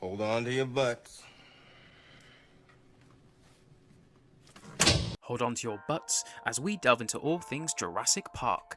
Hold on to your butts. Hold on to your butts as we delve into all things Jurassic Park.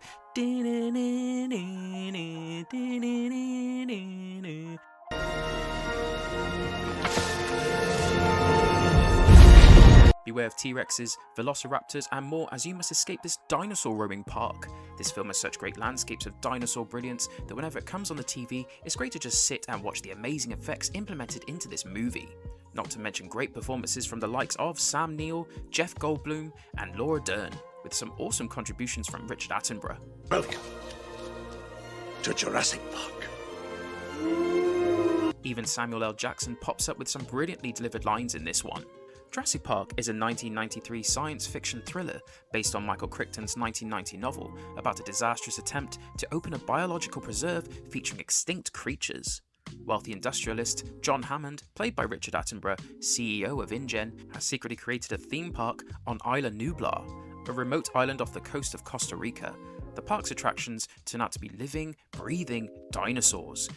Beware of T-Rexes, Velociraptors and more as you must escape this dinosaur roaming park. This film has such great landscapes of dinosaur brilliance that whenever it comes on the TV, it's great to just sit and watch the amazing effects implemented into this movie. Not to mention great performances from the likes of Sam Neill, Jeff Goldblum and Laura Dern, with some awesome contributions from Richard Attenborough. Welcome to Jurassic Park. Even Samuel L. Jackson pops up with some brilliantly delivered lines in this one. Jurassic Park is a 1993 science fiction thriller based on Michael Crichton's 1990 novel about a disastrous attempt to open a biological preserve featuring extinct creatures. Wealthy industrialist John Hammond, played by Richard Attenborough, CEO of InGen, has secretly created a theme park on Isla Nublar, a remote island off the coast of Costa Rica. The park's attractions turn out to be living, breathing dinosaurs.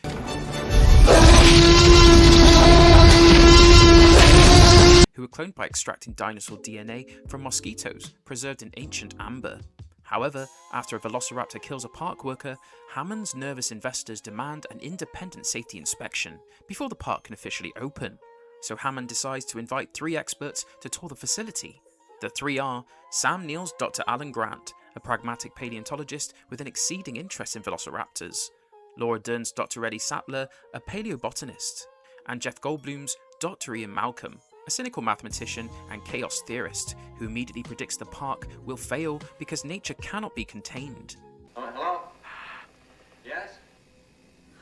Who were cloned by extracting dinosaur DNA from mosquitoes preserved in ancient amber. However, after a velociraptor kills a park worker, Hammond's nervous investors demand an independent safety inspection before the park can officially open. So Hammond decides to invite 3 experts to tour the facility. The 3 are Sam Neill's Dr. Alan Grant, a pragmatic paleontologist with an exceeding interest in velociraptors, Laura Dern's Dr. Eddie Sattler, a paleobotanist, and Jeff Goldblum's Dr. Ian Malcolm, a cynical mathematician and chaos theorist who immediately predicts the park will fail because nature cannot be contained. Hello? Yes?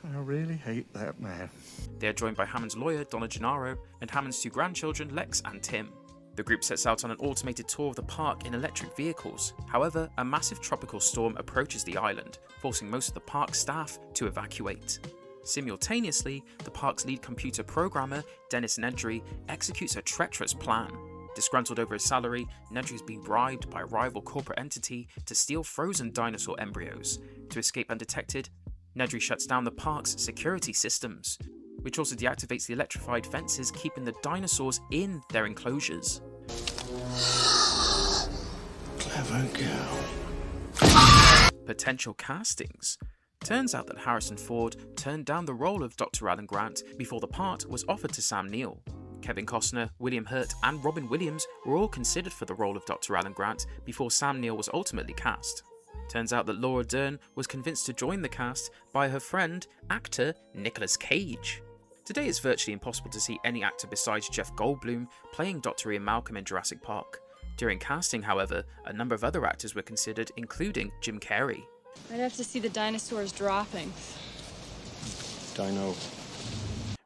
I really hate that man. They are joined by Hammond's lawyer, Donna Gennaro, and Hammond's 2 grandchildren, Lex and Tim. The group sets out on an automated tour of the park in electric vehicles. However, a massive tropical storm approaches the island, forcing most of the park staff to evacuate. Simultaneously, the park's lead computer programmer, Dennis Nedry, executes a treacherous plan. Disgruntled over his salary, Nedry is being bribed by a rival corporate entity to steal frozen dinosaur embryos. To escape undetected, Nedry shuts down the park's security systems, which also deactivates the electrified fences keeping the dinosaurs in their enclosures. Clever girl. Potential castings. Turns out that Harrison Ford turned down the role of Dr. Alan Grant before the part was offered to Sam Neill. Kevin Costner, William Hurt and Robin Williams were all considered for the role of Dr. Alan Grant before Sam Neill was ultimately cast. Turns out that Laura Dern was convinced to join the cast by her friend, actor Nicolas Cage. Today it's virtually impossible to see any actor besides Jeff Goldblum playing Dr. Ian Malcolm in Jurassic Park. During casting, however, a number of other actors were considered, including Jim Carrey. I'd have to see the dinosaurs dropping. Dino.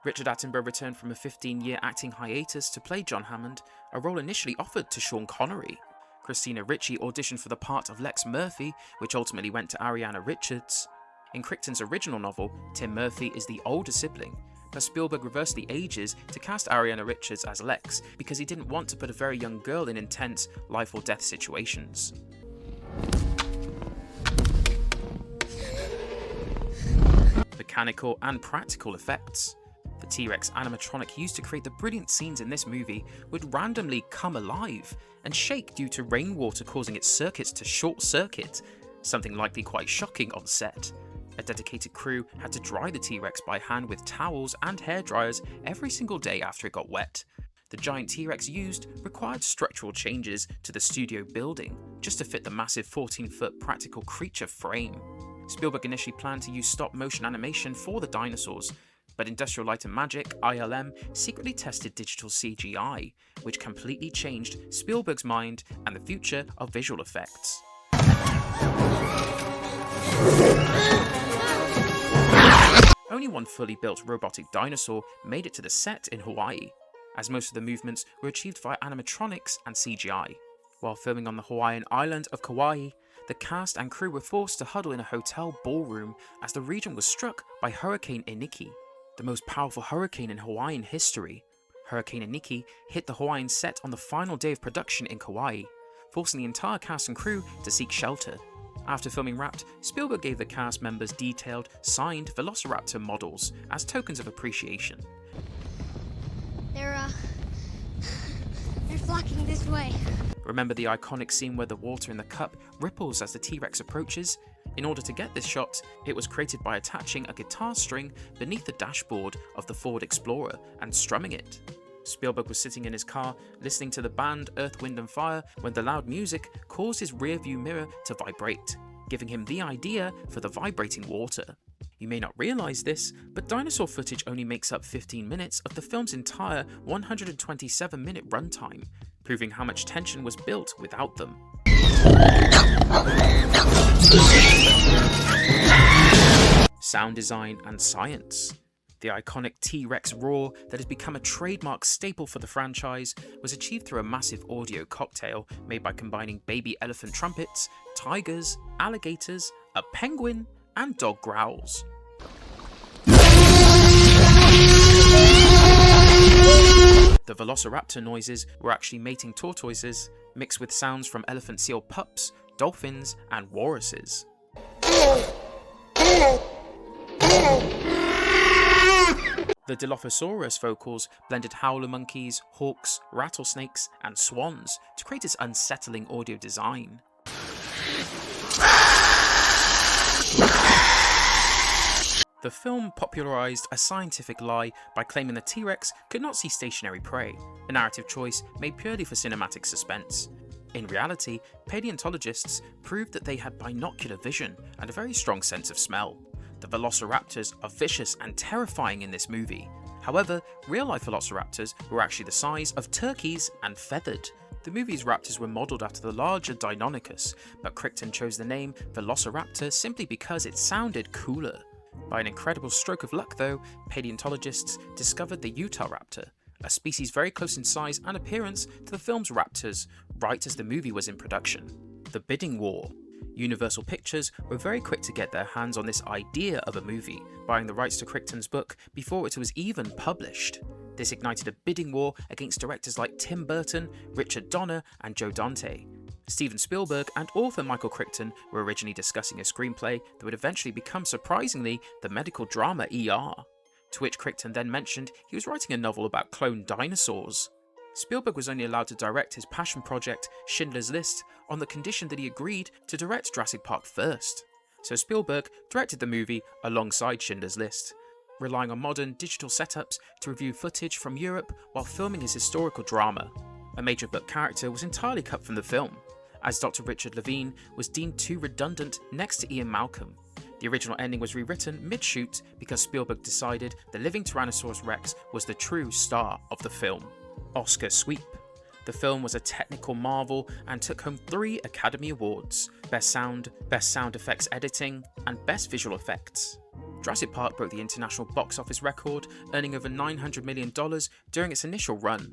Richard Attenborough returned from a 15-year acting hiatus to play John Hammond, a role initially offered to Sean Connery. Christina Ricci auditioned for the part of Lex Murphy, which ultimately went to Ariana Richards. In Crichton's original novel, Tim Murphy is the older sibling, but Spielberg reversed the ages to cast Ariana Richards as Lex because he didn't want to put a very young girl in intense life or death situations. Mechanical and practical effects. The T-Rex animatronic used to create the brilliant scenes in this movie would randomly come alive and shake due to rainwater causing its circuits to short circuit, something likely quite shocking on set. A dedicated crew had to dry the T-Rex by hand with towels and hairdryers every single day after it got wet. The giant T-Rex used required structural changes to the studio building just to fit the massive 14-foot practical creature frame. Spielberg initially planned to use stop-motion animation for the dinosaurs, but Industrial Light and Magic, ILM, secretly tested digital CGI, which completely changed Spielberg's mind and the future of visual effects. Only one fully built robotic dinosaur made it to the set in Hawaii, as most of the movements were achieved via animatronics and CGI. While filming on the Hawaiian island of Kauai, the cast and crew were forced to huddle in a hotel ballroom as the region was struck by Hurricane Iniki, the most powerful hurricane in Hawaiian history. Hurricane Iniki hit the Hawaiian set on the final day of production in Kauai, forcing the entire cast and crew to seek shelter. After filming wrapped, Spielberg gave the cast members detailed, signed Velociraptor models as tokens of appreciation. They're flocking this way. Remember the iconic scene where the water in the cup ripples as the T-Rex approaches? In order to get this shot, it was created by attaching a guitar string beneath the dashboard of the Ford Explorer and strumming it. Spielberg was sitting in his car listening to the band Earth, Wind and Fire when the loud music caused his rearview mirror to vibrate, giving him the idea for the vibrating water. You may not realise this, but dinosaur footage only makes up 15 minutes of the film's entire 127-minute runtime, proving how much tension was built without them. Sound design and science. The iconic T-Rex roar that has become a trademark staple for the franchise was achieved through a massive audio cocktail made by combining baby elephant trumpets, tigers, alligators, a penguin, and dog growls. The Velociraptor noises were actually mating tortoises, mixed with sounds from elephant seal pups, dolphins, and walruses. The Dilophosaurus vocals blended howler monkeys, hawks, rattlesnakes, and swans to create its unsettling audio design. The film popularized a scientific lie by claiming the T-Rex could not see stationary prey, a narrative choice made purely for cinematic suspense. In reality, paleontologists proved that they had binocular vision and a very strong sense of smell. The Velociraptors are vicious and terrifying in this movie. However, real-life Velociraptors were actually the size of turkeys and feathered. The movie's raptors were modelled after the larger Deinonychus, but Crichton chose the name Velociraptor simply because it sounded cooler. By an incredible stroke of luck though, paleontologists discovered the Utahraptor, a species very close in size and appearance to the film's raptors, right as the movie was in production. The bidding war. Universal Pictures were very quick to get their hands on this idea of a movie, buying the rights to Crichton's book before it was even published. This ignited a bidding war against directors like Tim Burton, Richard Donner, and Joe Dante. Steven Spielberg and author Michael Crichton were originally discussing a screenplay that would eventually become, surprisingly, the medical drama ER, to which Crichton then mentioned he was writing a novel about cloned dinosaurs. Spielberg was only allowed to direct his passion project, Schindler's List, on the condition that he agreed to direct Jurassic Park first. So Spielberg directed the movie alongside Schindler's List, relying on modern digital setups to review footage from Europe while filming his historical drama. A major book character was entirely cut from the film, as Dr. Richard Levine was deemed too redundant next to Ian Malcolm. The original ending was rewritten mid-shoot because Spielberg decided the living Tyrannosaurus Rex was the true star of the film. Oscar sweep. The film was a technical marvel and took home 3 Academy Awards: Best Sound, Best Sound Effects Editing, and Best Visual Effects. Jurassic Park broke the international box office record, earning over $900 million during its initial run,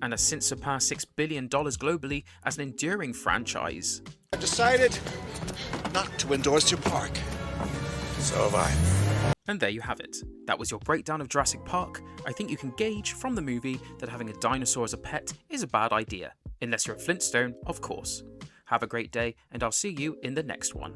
and has since surpassed $6 billion globally as an enduring franchise. I've decided not to endorse your park. So have I. And there you have it. That was your breakdown of Jurassic Park. I think you can gauge from the movie that having a dinosaur as a pet is a bad idea. Unless you're a Flintstone, of course. Have a great day, and I'll see you in the next one.